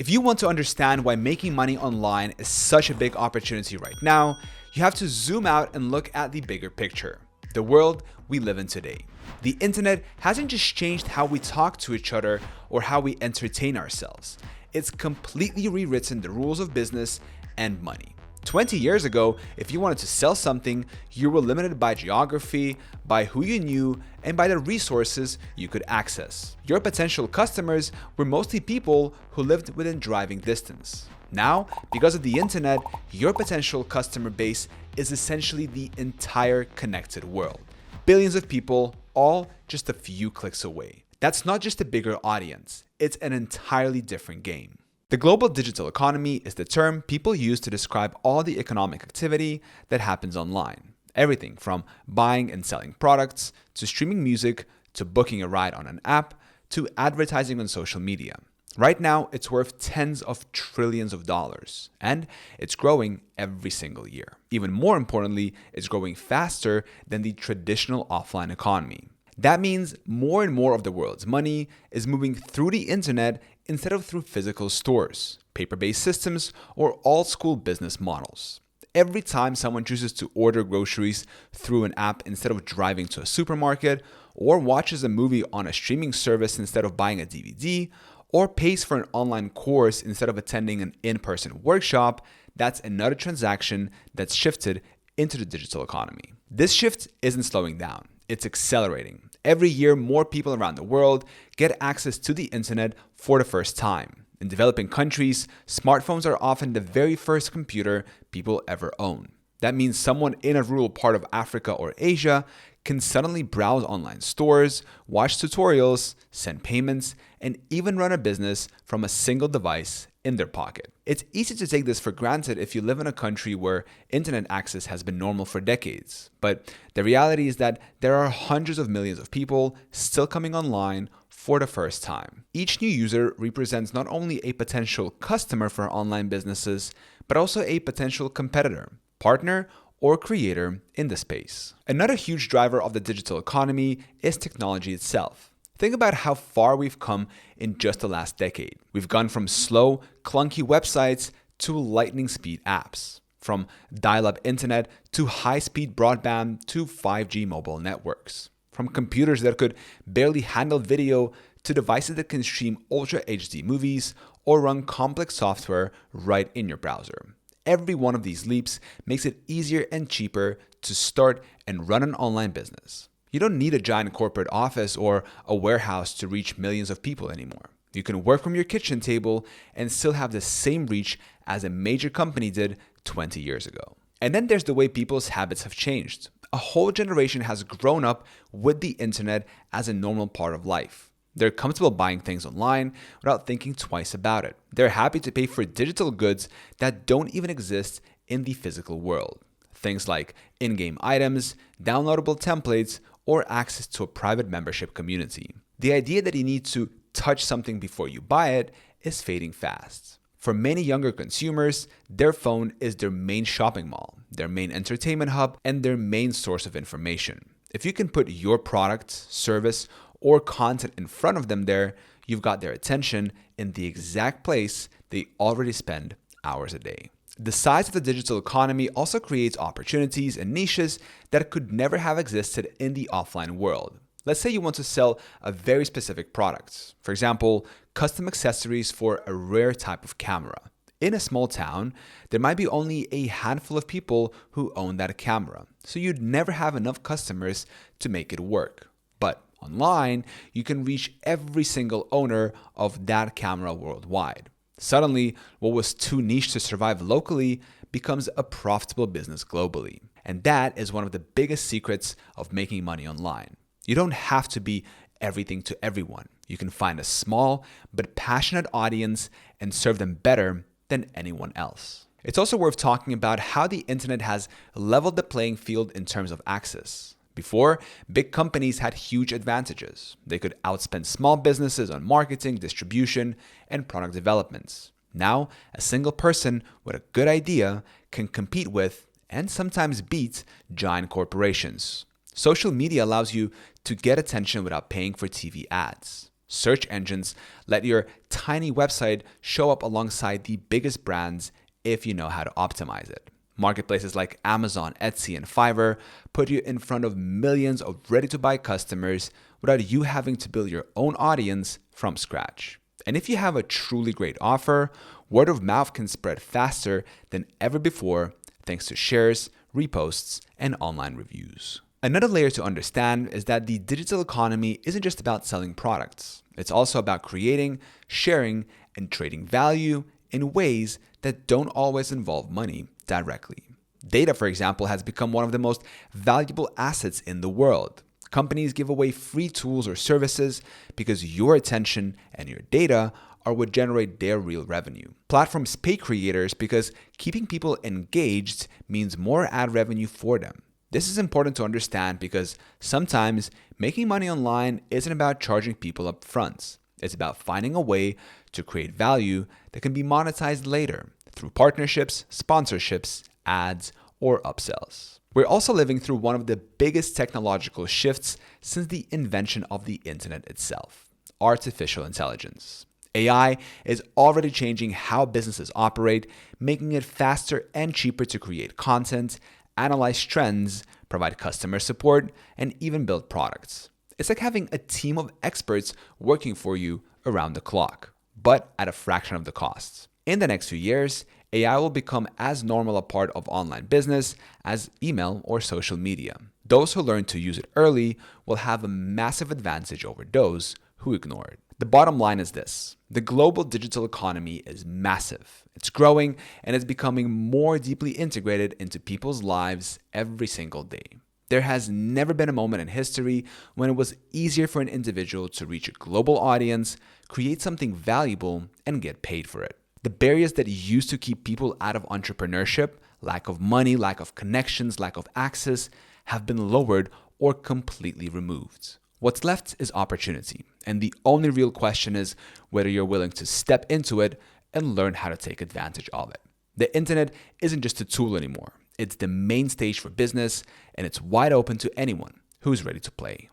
If you want to understand why making money online is such a big opportunity right now, you have to zoom out and look at the bigger picture, the world we live in today. The internet hasn't just changed how we talk to each other or how we entertain ourselves. It's completely rewritten the rules of business and money. 20 years ago, if you wanted to sell something, you were limited by geography, by who you knew, and by the resources you could access. Your potential customers were mostly people who lived within driving distance. Now, because of the internet, your potential customer base is essentially the entire connected world. Billions of people, all just a few clicks away. That's not just a bigger audience, it's an entirely different game. The global digital economy is the term people use to describe all the economic activity that happens online. Everything from buying and selling products, to streaming music, to booking a ride on an app, to advertising on social media. Right now, it's worth tens of trillions of dollars, and it's growing every single year. Even more importantly, it's growing faster than the traditional offline economy. That means more and more of the world's money is moving through the internet instead of through physical stores, paper-based systems, or old-school business models. Every time someone chooses to order groceries through an app instead of driving to a supermarket, or watches a movie on a streaming service instead of buying a DVD, or pays for an online course instead of attending an in-person workshop, that's another transaction that's shifted into the digital economy. This shift isn't slowing down, it's accelerating. Every year, more people around the world get access to the internet for the first time. In developing countries, smartphones are often the very first computer people ever own. That means someone in a rural part of Africa or Asia can suddenly browse online stores, watch tutorials, send payments, and even run a business from a single device in their pocket. It's easy to take this for granted if you live in a country where internet access has been normal for decades. But the reality is that there are hundreds of millions of people still coming online for the first time. Each new user represents not only a potential customer for online businesses, but also a potential competitor, partner, or creator in the space. Another huge driver of the digital economy is technology itself. Think about how far we've come in just the last decade. We've gone from slow, clunky websites to lightning speed apps, from dial-up internet to high-speed broadband to 5G mobile networks, from computers that could barely handle video to devices that can stream Ultra HD movies or run complex software right in your browser. Every one of these leaps makes it easier and cheaper to start and run an online business. You don't need a giant corporate office or a warehouse to reach millions of people anymore. You can work from your kitchen table and still have the same reach as a major company did 20 years ago. And then there's the way people's habits have changed. A whole generation has grown up with the internet as a normal part of life. They're comfortable buying things online without thinking twice about it. They're happy to pay for digital goods that don't even exist in the physical world. Things like in-game items, downloadable templates, or access to a private membership community. The idea that you need to touch something before you buy it is fading fast. For many younger consumers, their phone is their main shopping mall, their main entertainment hub, and their main source of information. If you can put your product, service, or content in front of them there, you've got their attention in the exact place they already spend hours a day. The size of the digital economy also creates opportunities and niches that could never have existed in the offline world. Let's say you want to sell a very specific product. For example, custom accessories for a rare type of camera. In a small town, there might be only a handful of people who own that camera, so you'd never have enough customers to make it work. But online, you can reach every single owner of that camera worldwide. Suddenly, what was too niche to survive locally becomes a profitable business globally. And that is one of the biggest secrets of making money online. You don't have to be everything to everyone. You can find a small but passionate audience and serve them better than anyone else. It's also worth talking about how the internet has leveled the playing field in terms of access. Before, big companies had huge advantages. They could outspend small businesses on marketing, distribution, and product developments. Now, a single person with a good idea can compete with, and sometimes beat, giant corporations. Social media allows you to get attention without paying for TV ads. Search engines let your tiny website show up alongside the biggest brands if you know how to optimize it. Marketplaces like Amazon, Etsy, and Fiverr put you in front of millions of ready-to-buy customers without you having to build your own audience from scratch. And if you have a truly great offer, word of mouth can spread faster than ever before thanks to shares, reposts, and online reviews. Another layer to understand is that the digital economy isn't just about selling products. It's also about creating, sharing, and trading value in ways that don't always involve money directly. Data, for example, has become one of the most valuable assets in the world. Companies give away free tools or services because your attention and your data are what generate their real revenue. Platforms pay creators because keeping people engaged means more ad revenue for them. This is important to understand because sometimes making money online isn't about charging people up front. It's about finding a way to create value that can be monetized later through partnerships, sponsorships, ads, or upsells. We're also living through one of the biggest technological shifts since the invention of the internet itself: artificial intelligence. AI is already changing how businesses operate, making it faster and cheaper to create content, analyze trends, provide customer support, and even build products. It's like having a team of experts working for you around the clock, but at a fraction of the cost. In the next few years, AI will become as normal a part of online business as email or social media. Those who learn to use it early will have a massive advantage over those who ignore it. The bottom line is this: the global digital economy is massive. It's growing and it's becoming more deeply integrated into people's lives every single day. There has never been a moment in history when it was easier for an individual to reach a global audience, create something valuable, and get paid for it. The barriers that used to keep people out of entrepreneurship, lack of money, lack of connections, lack of access, have been lowered or completely removed. What's left is opportunity, and the only real question is whether you're willing to step into it and learn how to take advantage of it. The internet isn't just a tool anymore. It's the main stage for business, and it's wide open to anyone who's ready to play.